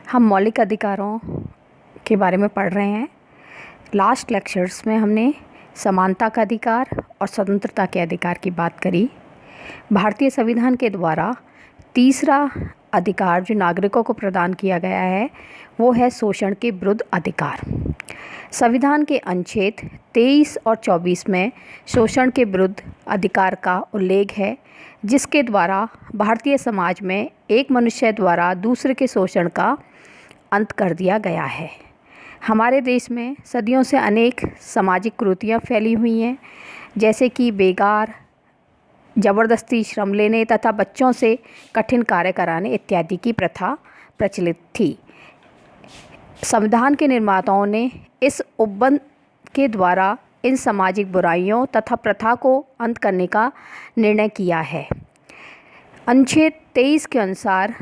हम मौलिक अधिकारों के बारे में पढ़ रहे हैं। लास्ट लेक्चर्स में हमने समानता का अधिकार और स्वतंत्रता के अधिकार की बात करी। भारतीय संविधान के द्वारा तीसरा अधिकार जो नागरिकों को प्रदान किया गया है वो है शोषण के विरुद्ध अधिकार। संविधान के अनुच्छेद 23 और 24 में शोषण के विरुद्ध अधिकार का उल्लेख है, जिसके द्वारा भारतीय समाज में एक मनुष्य द्वारा दूसरे के शोषण का अंत कर दिया गया है। हमारे देश में सदियों से अनेक सामाजिक कुरीतियाँ फैली हुई हैं, जैसे कि बेगार, ज़बरदस्ती श्रम लेने तथा बच्चों से कठिन कार्य कराने इत्यादि की प्रथा प्रचलित थी। संविधान के निर्माताओं ने इस उपबंध के द्वारा इन सामाजिक बुराइयों तथा प्रथा को अंत करने का निर्णय किया है। अनुच्छेद 23 के अनुसार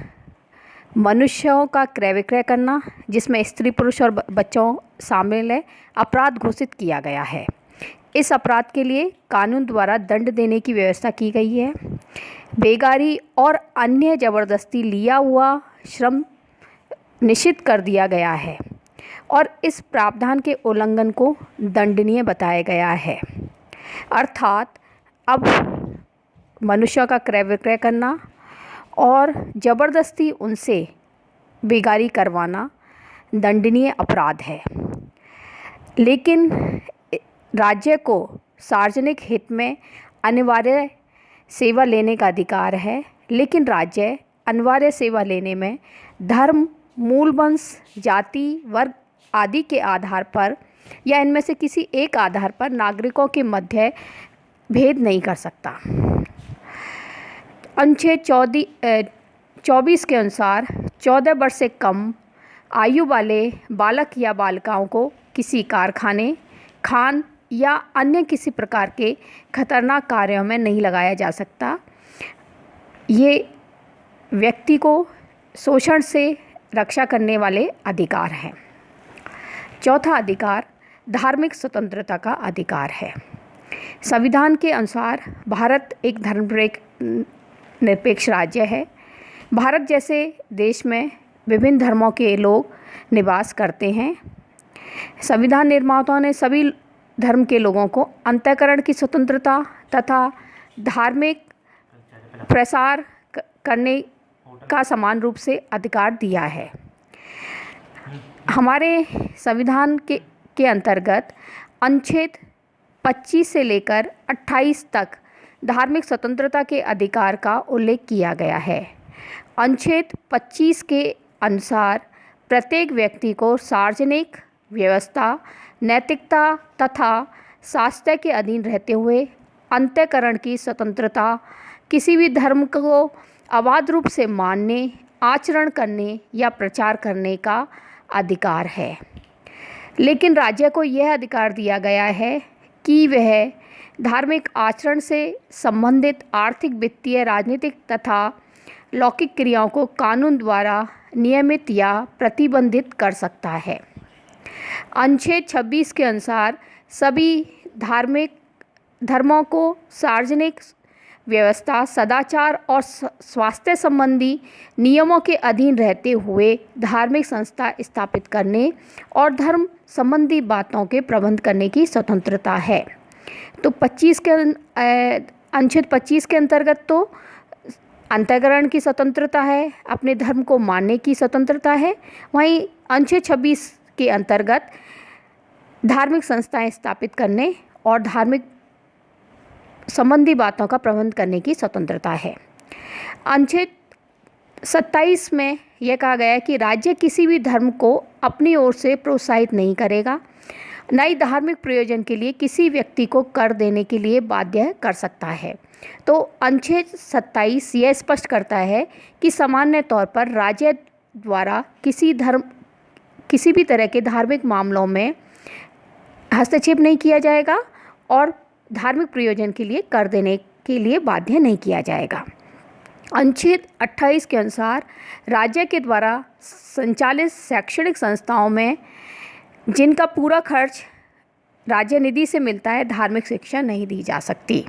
मनुष्यों का क्रय विक्रय करना, जिसमें स्त्री पुरुष और बच्चों शामिल है, अपराध घोषित किया गया है। इस अपराध के लिए कानून द्वारा दंड देने की व्यवस्था की गई है। बेगारी और अन्य ज़बरदस्ती लिया हुआ श्रम निषिद्ध कर दिया गया है और इस प्रावधान के उल्लंघन को दंडनीय बताया गया है। अर्थात अब मनुष्यों का क्रय विक्रय करना और ज़बरदस्ती उनसे बेगारी करवाना दंडनीय अपराध है। लेकिन राज्य को सार्वजनिक हित में अनिवार्य सेवा लेने का अधिकार है, लेकिन राज्य अनिवार्य सेवा लेने में धर्म, मूल वंश, जाति, वर्ग आदि के आधार पर या इनमें से किसी एक आधार पर नागरिकों के मध्य भेद नहीं कर सकता। अनुच्छेद 24 के अनुसार 14 वर्ष से कम आयु वाले बालक या बालिकाओं को किसी कारखाने, खान या अन्य किसी प्रकार के खतरनाक कार्यों में नहीं लगाया जा सकता। ये व्यक्ति को शोषण से रक्षा करने वाले अधिकार हैं। चौथा अधिकार धार्मिक स्वतंत्रता का अधिकार है। संविधान के अनुसार भारत एक धर्मनिरपेक्ष राज्य है। भारत जैसे देश में विभिन्न धर्मों के लोग निवास करते हैं। संविधान निर्माताओं ने सभी धर्म के लोगों को अंतःकरण की स्वतंत्रता तथा धार्मिक प्रसार करने का समान रूप से अधिकार दिया है। हमारे संविधान के अंतर्गत अनुच्छेद 25 से लेकर 28 तक धार्मिक स्वतंत्रता के अधिकार का उल्लेख किया गया है। अनुच्छेद 25 के अनुसार प्रत्येक व्यक्ति को सार्वजनिक व्यवस्था, नैतिकता तथा स्वास्थ्य के अधीन रहते हुए अंतःकरण की स्वतंत्रता, किसी भी धर्म को अबाध रूप से मानने, आचरण करने या प्रचार करने का अधिकार है। लेकिन राज्य को यह अधिकार दिया गया है कि वह धार्मिक आचरण से संबंधित आर्थिक, वित्तीय, राजनीतिक तथा लौकिक क्रियाओं को कानून द्वारा नियमित या प्रतिबंधित कर सकता है। अनुच्छेद 26 के अनुसार सभी धर्मों को सार्वजनिक व्यवस्था, सदाचार और स्वास्थ्य संबंधी नियमों के अधीन रहते हुए धार्मिक संस्था स्थापित करने और धर्म संबंधी बातों के प्रबंध करने की स्वतंत्रता है। तो अनुच्छेद 25 के अंतर्गत तो अंतःकरण की स्वतंत्रता है, अपने धर्म को मानने की स्वतंत्रता है। वहीं अनुच्छेद 26 के अंतर्गत धार्मिक संस्थाएं स्थापित करने और धार्मिक संबंधी बातों का प्रबंध करने की स्वतंत्रता है। अनुच्छेद 27 में यह कहा गया है कि राज्य किसी भी धर्म को अपनी ओर से प्रोत्साहित नहीं करेगा, न ही धार्मिक प्रयोजन के लिए किसी व्यक्ति को कर देने के लिए बाध्य कर सकता है। तो अनुच्छेद 27 यह स्पष्ट करता है कि सामान्य तौर पर राज्य द्वारा किसी भी तरह के धार्मिक मामलों में हस्तक्षेप नहीं किया जाएगा और धार्मिक प्रयोजन के लिए कर देने के लिए बाध्य नहीं किया जाएगा। अनुच्छेद 28 के अनुसार राज्य के द्वारा संचालित शैक्षणिक संस्थाओं में जिनका पूरा खर्च राज्य निधि से मिलता है, धार्मिक शिक्षा नहीं दी जा सकती।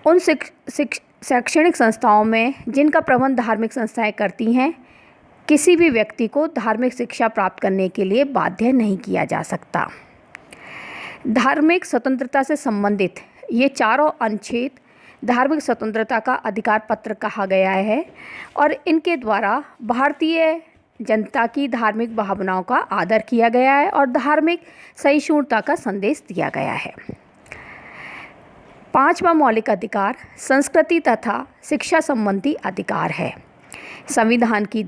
उन शैक्षणिक संस्थाओं में जिनका प्रबंध धार्मिक संस्थाएं करती हैं, किसी भी व्यक्ति को धार्मिक शिक्षा प्राप्त करने के लिए बाध्य नहीं किया जा सकता। धार्मिक स्वतंत्रता से संबंधित ये चारों अनुच्छेद धार्मिक स्वतंत्रता का अधिकार पत्र कहा गया है और इनके द्वारा भारतीय जनता की धार्मिक भावनाओं का आदर किया गया है और धार्मिक सहिष्णुता का संदेश दिया गया है। पांचवा मौलिक अधिकार संस्कृति तथा शिक्षा संबंधी अधिकार है। संविधान के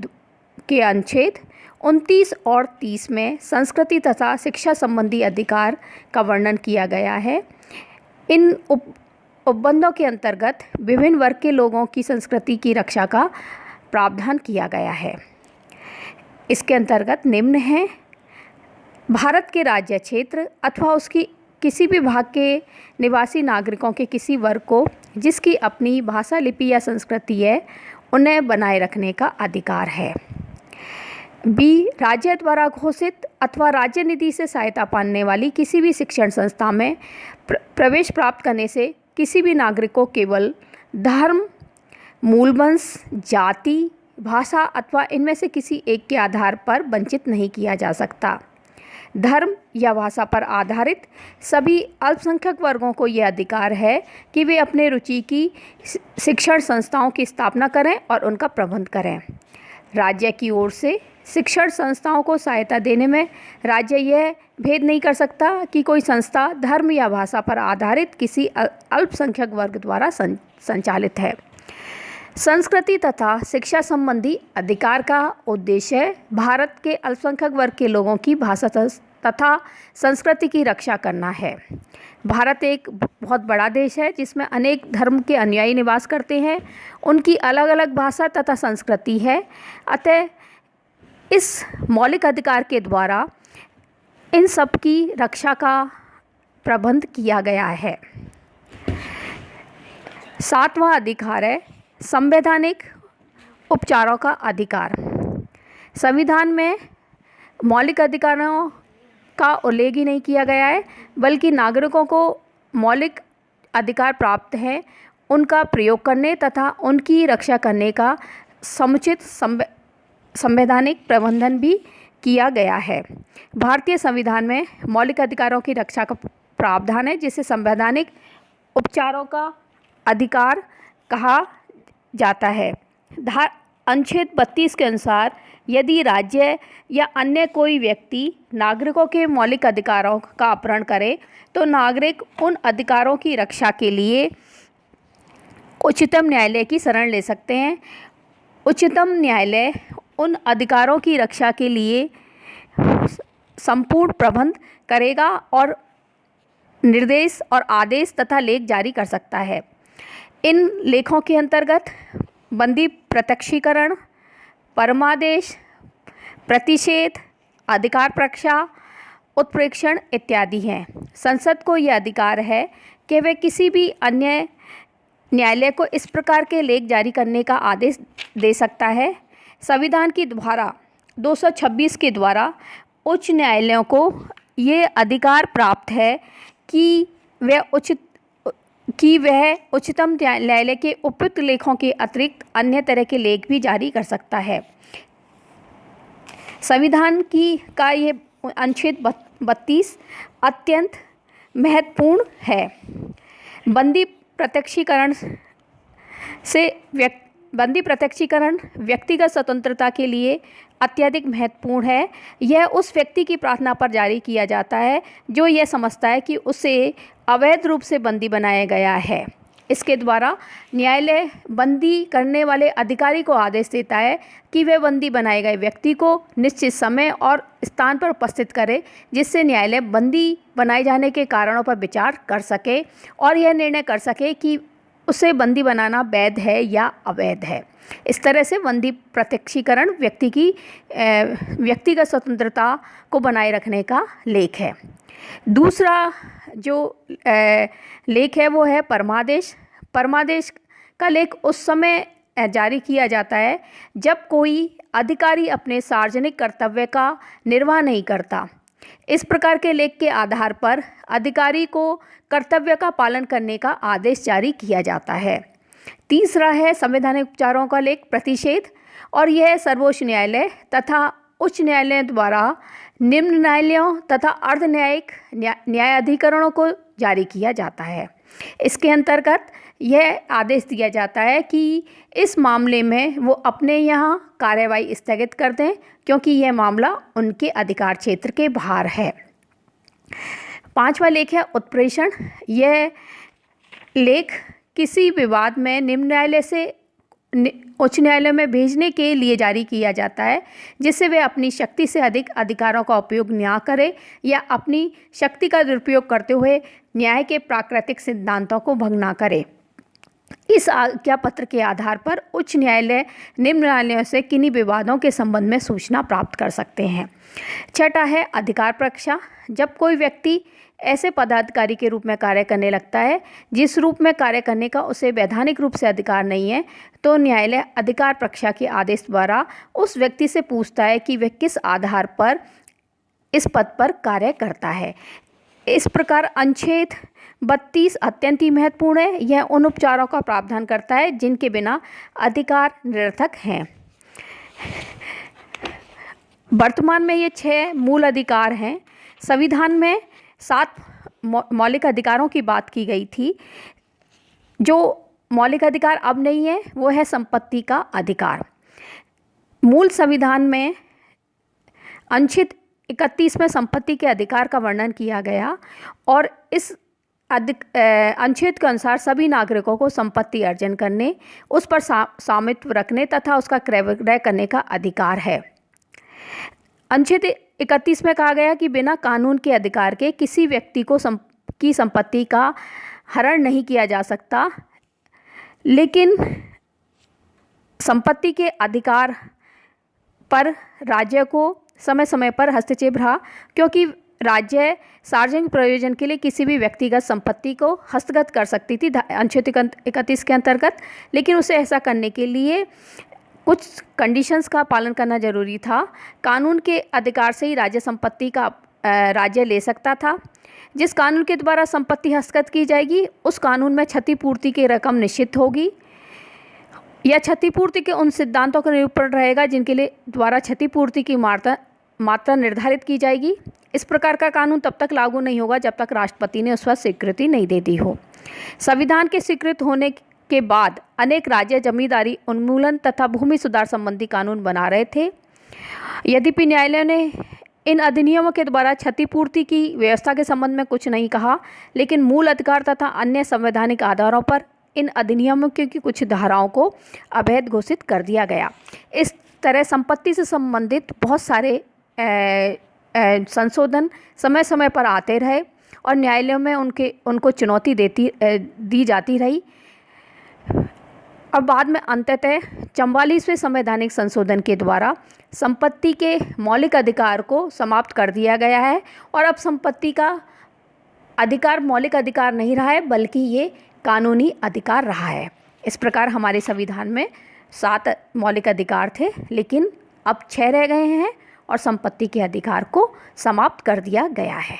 अनुच्छेद 29 और 30 में संस्कृति तथा शिक्षा संबंधी अधिकार का वर्णन किया गया है। इन उपबंधों के अंतर्गत विभिन्न वर्ग के लोगों की संस्कृति की रक्षा का प्रावधान किया गया है। इसके अंतर्गत निम्न हैं: भारत के राज्य क्षेत्र अथवा उसकी किसी भी भाग के निवासी नागरिकों के किसी वर्ग को जिसकी अपनी भाषा, लिपि या संस्कृति है, उन्हें बनाए रखने का अधिकार है। बी, राज्य द्वारा घोषित अथवा राज्य निधि से सहायता पाने वाली किसी भी शिक्षण संस्था में प्रवेश प्राप्त करने से किसी भी नागरिक को केवल धर्म, मूलवंश, जाति, भाषा अथवा इनमें से किसी एक के आधार पर वंचित नहीं किया जा सकता। धर्म या भाषा पर आधारित सभी अल्पसंख्यक वर्गों को यह अधिकार है कि वे अपने रुचि की शिक्षण संस्थाओं की स्थापना करें और उनका प्रबंध करें। राज्य की ओर से शिक्षण संस्थाओं को सहायता देने में राज्य यह भेद नहीं कर सकता कि कोई संस्था धर्म या भाषा पर आधारित किसी अल्पसंख्यक वर्ग द्वारा संचालित है। संस्कृति तथा शिक्षा संबंधी अधिकार का उद्देश्य भारत के अल्पसंख्यक वर्ग के लोगों की भाषा तथा संस्कृति की रक्षा करना है। भारत एक बहुत बड़ा देश है जिसमें अनेक धर्म के अनुयायी निवास करते हैं। उनकी अलग अलग भाषा तथा संस्कृति है। अतः इस मौलिक अधिकार के द्वारा इन सब की रक्षा का प्रबंध किया गया है। सातवां अधिकार है संवैधानिक उपचारों का अधिकार। संविधान में मौलिक अधिकारों का उल्लेख ही नहीं किया गया है, बल्कि नागरिकों को मौलिक अधिकार प्राप्त है उनका प्रयोग करने तथा उनकी रक्षा करने का समुचित संवैधानिक प्रबंधन भी किया गया है। भारतीय संविधान में मौलिक अधिकारों की रक्षा का प्रावधान है जिसे संवैधानिक उपचारों का अधिकार कहा जाता है। अनुच्छेद 32 के अनुसार यदि राज्य या अन्य कोई व्यक्ति नागरिकों के मौलिक अधिकारों का अपहरण करे तो नागरिक उन अधिकारों की रक्षा के लिए उच्चतम न्यायालय की शरण ले सकते हैं। उच्चतम न्यायालय उन अधिकारों की रक्षा के लिए संपूर्ण प्रबंध करेगा और निर्देश और आदेश तथा लेख जारी कर सकता है। इन लेखों के अंतर्गत बंदी प्रत्यक्षीकरण, परमादेश, प्रतिषेध, अधिकार प्रक्षा, उत्प्रेक्षण इत्यादि हैं। संसद को यह अधिकार है कि वह किसी भी अन्य न्यायालय को इस प्रकार के लेख जारी करने का आदेश दे सकता है। संविधान की धारा 226 के द्वारा उच्च न्यायालयों को ये अधिकार प्राप्त है कि वह उच्चतम न्यायालय के उपयुक्त लेखों के अतिरिक्त अन्य तरह के लेख भी जारी कर सकता है। संविधान का ये अनुच्छेद 32 अत्यंत महत्वपूर्ण है। बंदी प्रत्यक्षीकरण व्यक्तिगत स्वतंत्रता के लिए अत्यधिक महत्वपूर्ण है। यह उस व्यक्ति की प्रार्थना पर जारी किया जाता है जो यह समझता है कि उसे अवैध रूप से बंदी बनाया गया है। इसके द्वारा न्यायालय बंदी करने वाले अधिकारी को आदेश देता है कि वह बंदी बनाए गए व्यक्ति को निश्चित समय और स्थान पर उपस्थित करे, जिससे न्यायालय बंदी बनाए जाने के कारणों पर विचार कर सके और यह निर्णय कर सके कि उसे बंदी बनाना वैध है या अवैध है। इस तरह से बंदी प्रत्यक्षीकरण व्यक्तिगत स्वतंत्रता को बनाए रखने का लेख है। दूसरा जो लेख है वो है परमादेश। परमादेश का लेख उस समय जारी किया जाता है जब कोई अधिकारी अपने सार्वजनिक कर्तव्य का निर्वाह नहीं करता। इस प्रकार के लेख के आधार पर अधिकारी को कर्तव्य का पालन करने का आदेश जारी किया जाता है। तीसरा है संवैधानिक उपचारों का लेख प्रतिषेध, और यह सर्वोच्च न्यायालय तथा उच्च न्यायालय द्वारा निम्न न्यायालयों तथा अर्ध न्यायिक न्यायाधिकरणों को जारी किया जाता है। इसके अंतर्गत यह आदेश दिया जाता है कि इस मामले में वो अपने यहाँ कार्यवाही स्थगित कर दें, क्योंकि यह मामला उनके अधिकार क्षेत्र के बाहर है। 5वां लेख है उत्प्रेषण। यह लेख किसी विवाद में निम्न न्यायालय से उच्च न्यायालय में भेजने के लिए जारी किया जाता है, जिससे वे अपनी शक्ति से अधिक अधिकारों का उपयोग न करें या अपनी शक्ति का दुरुपयोग करते हुए न्याय के प्राकृतिक सिद्धांतों को भंग न करें। इस आज्ञा पत्र के आधार पर उच्च न्यायालय निम्न न्यायालयों से किन्हीं विवादों के संबंध में सूचना प्राप्त कर सकते हैं। 6वां है अधिकार परीक्षा। जब कोई व्यक्ति ऐसे पदाधिकारी के रूप में कार्य करने लगता है जिस रूप में कार्य करने का उसे वैधानिक रूप से अधिकार नहीं है, तो न्यायालय अधिकार परीक्षा के आदेश द्वारा उस व्यक्ति से पूछता है कि वह किस आधार पर इस पद पर कार्य करता है। इस प्रकार अनुच्छेद 32 अत्यंत ही महत्वपूर्ण है। यह उन उपचारों का प्रावधान करता है जिनके बिना अधिकार निरर्थक हैं। वर्तमान में ये 6 मूल अधिकार हैं। संविधान में 7 मौलिक अधिकारों की बात की गई थी। जो मौलिक अधिकार अब नहीं है वो है संपत्ति का अधिकार। मूल संविधान में अनुच्छेद 31 में संपत्ति के अधिकार का वर्णन किया गया और इस अनुच्छेद के अनुसार सभी नागरिकों को संपत्ति अर्जन करने, उस पर स्वामित्व रखने तथा उसका क्रय विक्रय करने का अधिकार है। अनुच्छेद 31 में कहा गया कि बिना कानून के अधिकार के किसी व्यक्ति को की संपत्ति का हरण नहीं किया जा सकता, लेकिन संपत्ति के अधिकार पर राज्य को समय समय पर हस्तक्षेप रहा, क्योंकि राज्य सार्वजनिक प्रयोजन के लिए किसी भी व्यक्तिगत संपत्ति को हस्तगत कर सकती थी अनुच्छेद 31 के अंतर्गत, लेकिन उसे ऐसा करने के लिए कुछ कंडीशंस का पालन करना जरूरी था। कानून के अधिकार से ही राज्य संपत्ति का राज्य ले सकता था। जिस कानून के द्वारा संपत्ति हस्तगत की जाएगी उस कानून में क्षतिपूर्ति की रकम निश्चित होगी या क्षतिपूर्ति के उन सिद्धांतों का निरूपण रहेगा जिनके लिए द्वारा क्षतिपूर्ति की मात्रा निर्धारित की जाएगी। इस प्रकार का कानून तब तक लागू नहीं होगा जब तक राष्ट्रपति ने उस पर स्वीकृति नहीं दे दी हो। संविधान के स्वीकृत होने के बाद अनेक राज्य जमींदारी उन्मूलन तथा भूमि सुधार संबंधी कानून बना रहे थे। यद्यपि न्यायालय ने इन अधिनियमों के द्वारा क्षतिपूर्ति की व्यवस्था के संबंध में कुछ नहीं कहा, लेकिन मूल अधिकार तथा अन्य संवैधानिक आधारों पर इन अधिनियमों की कुछ धाराओं को अवैध घोषित कर दिया गया। इस तरह संपत्ति से संबंधित बहुत सारे संशोधन समय समय पर आते रहे और न्यायालयों में उनको चुनौती दी जाती रही और बाद में अंततः 44वें संवैधानिक संशोधन के द्वारा संपत्ति के मौलिक अधिकार को समाप्त कर दिया गया है और अब संपत्ति का अधिकार मौलिक अधिकार नहीं रहा है, बल्कि ये कानूनी अधिकार रहा है। इस प्रकार हमारे संविधान में 7 मौलिक अधिकार थे, लेकिन अब 6 रह गए हैं और संपत्ति के अधिकार को समाप्त कर दिया गया है।